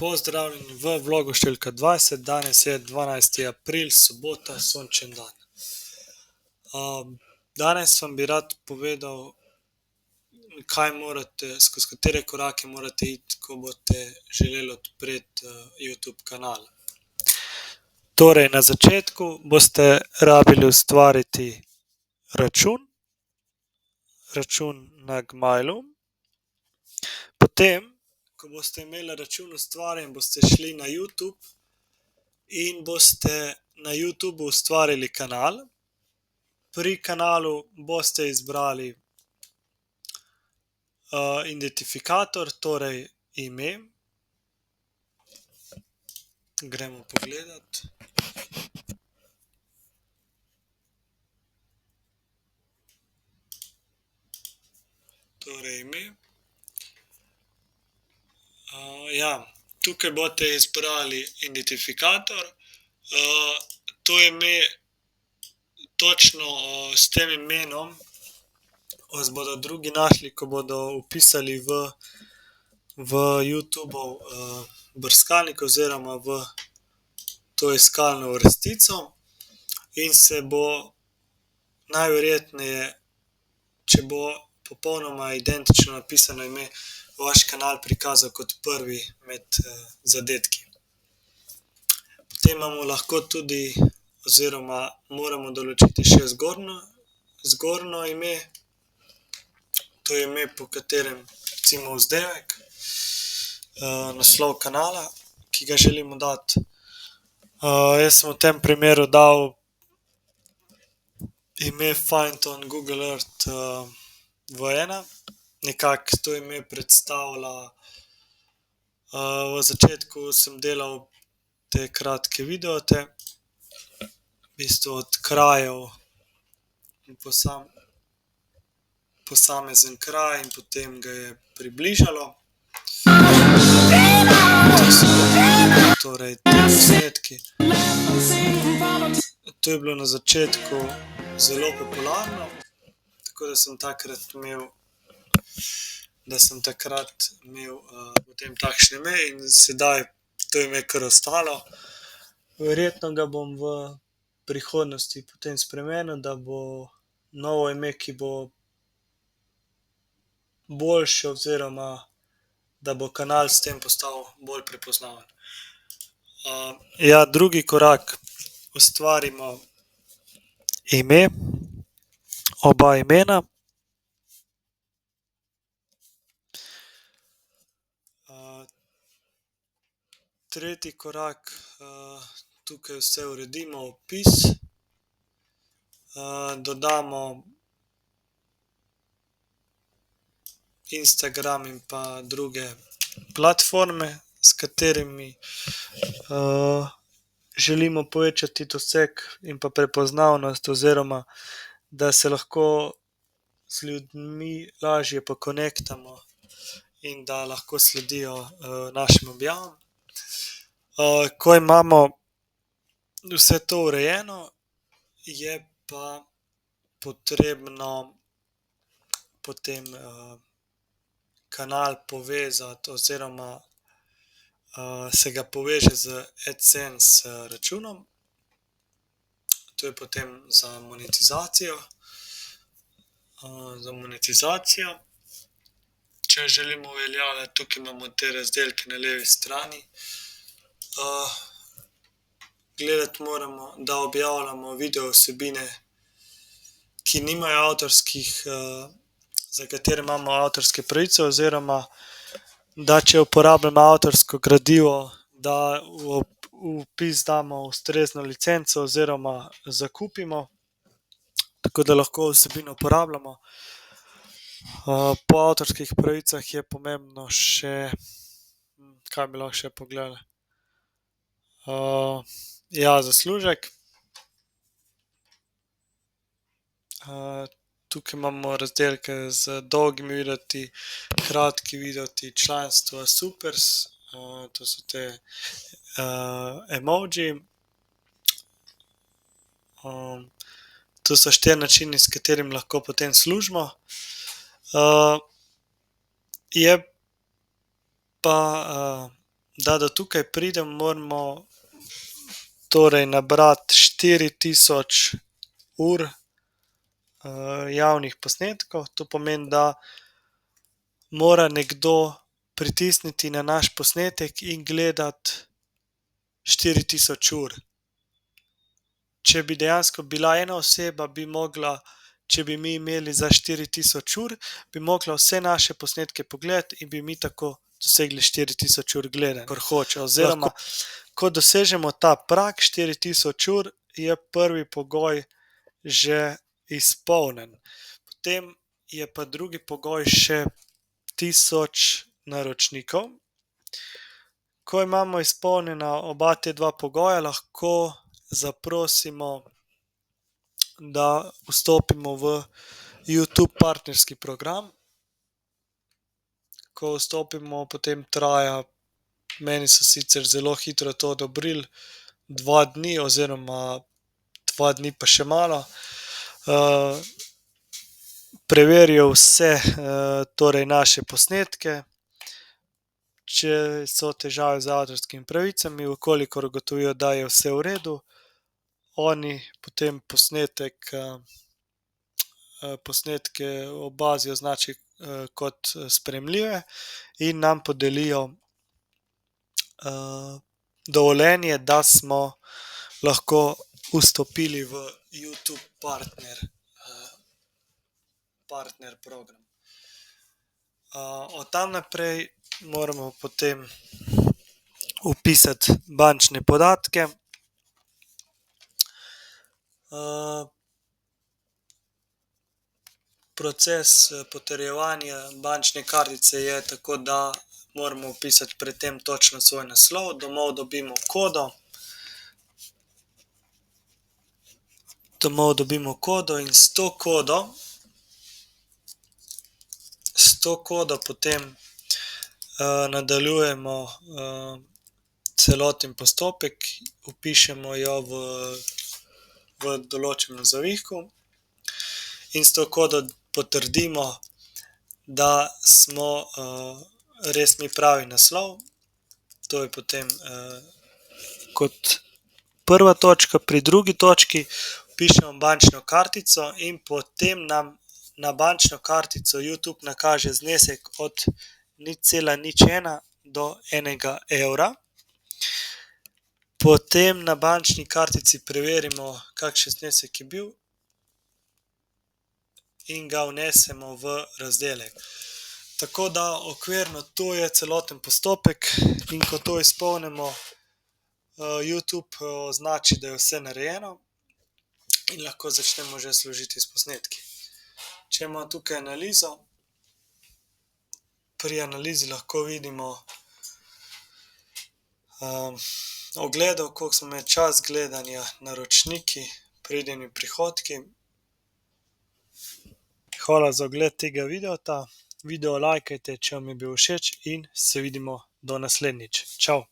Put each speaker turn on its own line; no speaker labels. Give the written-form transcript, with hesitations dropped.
Pozdravljeni v vlogu številka 20, danes je 12. april, sobota, sončen dan. Danes vam bi rad povedal, skozi katere korake morate iti, ko boste želeli odpreti YouTube kanal. Torej, na začetku boste rabili ustvariti račun na Gmailu. Potem, ko boste imeli račun ustvarjen, boste šli na YouTube in boste na YouTubu ustvarili kanal. Pri kanalu boste izbrali identifikator, torej ime. Gremo pogledat. Torej ime. Tukaj boste izbrali identifikator. To ime, točno s tem imenom vas bodo drugi našli, ko bodo vpisali v YouTubov brskalnik oziroma v to iskalno vrstico in se bo najverjetneje, če bo popolnoma identično napisano ime, vaš kanal prikazal kot prvi med zadetki. Potem imamo lahko tudi oziroma moramo določiti še zgornjo ime. To je ime, po katerem recimo vzdevek, naslov kanala, ki ga želimo dati. Jaz sem v tem primeru dal ime Find on Google Earth v1. Nekako to ime predstavlja, v začetku sem delal te kratke videote, v bistvu od krajev, posamezen kraj in potem ga je približalo. Torej, ti posnetki. To je bilo na začetku zelo popularno, tako da sem takrat imel potem takšno ime in sedaj to ime kar ostalo. Verjetno ga bom v prihodnosti potem spremenil, da bo novo ime, ki bo boljše oziroma da bo kanal s tem postal bolj prepoznaven. Drugi korak, ustvarimo ime, oba imena. Tretji korak, tukaj vse uredimo, opis. Dodamo Instagram in pa druge platforme, s katerimi želimo povečati doseg in pa prepoznavnost oziroma da se lahko z ljudmi lažje pokonektamo in da lahko sledijo našim objavam. Ko imamo vse to urejeno, je pa potrebno potem kanal povezati oziroma se ga poveže z AdSense računom. To je potem za monetizacijo. Če želimo uveljavljati, tukaj imamo te razdelke na levi strani. Gledati moramo, da objavljamo video vsebine, ki nimajo za katere imamo avtorske pravice oziroma da če uporabljamo avtorsko gradivo, da v vpis damo ustrezno licenco oziroma zakupimo, tako da lahko vsebino uporabljamo. Po avtorskih pravicah je pomembno še, kaj bi lahko še pogledali. Zaslužek. Tukaj imamo razdelke z dolgimi videti, kratki videti, članstva, supers, to so te emoji. To so 4 načini, s katerimi lahko potem služimo. Je pa Da do tukaj pridem, moramo torej nabrati 4000 ur javnih posnetkov. To pomeni, da mora nekdo pritisniti na naš posnetek in gledati 4000 ur. Če bi dejansko bila ena oseba, bi mogla, če bi mi imeli za 4000 ur, bi mogla vse naše posnetke pogledati in bi mi tako dosegli 4000 ur gledanja, kar hoče. Oziroma, ko dosežemo ta prag 4000 ur, je prvi pogoj že izpolnjen. Potem je pa drugi pogoj še 1000 naročnikov. Ko imamo izpolnjena oba te dva pogoja, lahko zaprosimo, da vstopimo v YouTube partnerski program. Ko vstopimo, potem traja, meni so sicer zelo hitro to odobrili, 2 dni oziroma 2 dni pa še malo. Preverijo vse torej naše posnetke. Če so težave z avtorskimi pravicami, v kolikor ugotovijo, da je vse v redu, oni potem posnetke v bazi označijo kot sprejemljive in nam podelijo dovoljenje, da smo lahko vstopili v YouTube partner program. Od tam naprej moramo potem vpisati bančne podatke. Proces potrjevanja bančne kartice je tako, da moramo vpisati pred tem točno svoj naslov, domov dobimo kodo in s to kodo potem nadaljujemo celoten postopek, vpišemo jo v določenem zavihku in s to kodo potrdimo, da smo res mi pravi naslov. To je potem kot prva točka. Pri drugi točki vpišemo bančno kartico in potem nam na bančno kartico YouTube nakaže znesek od 0,01 do 1 evra. Potem na bančni kartici preverimo, kakšen znesek je bil in ga vnesemo v razdelek. Tako da okvirno to je celoten postopek in ko to izpolnimo, YouTube označi, da je vse narejeno in lahko začnemo že služiti s posnetki. Če imamo tukaj analizo, pri analizi lahko vidimo ogledov, koliko smo imeli čas gledanja, naročniki, predeni prihodki. Hvala za ogled tega videota. Video lajkajte, če vam je bil všeč in se vidimo do naslednjič. Čau!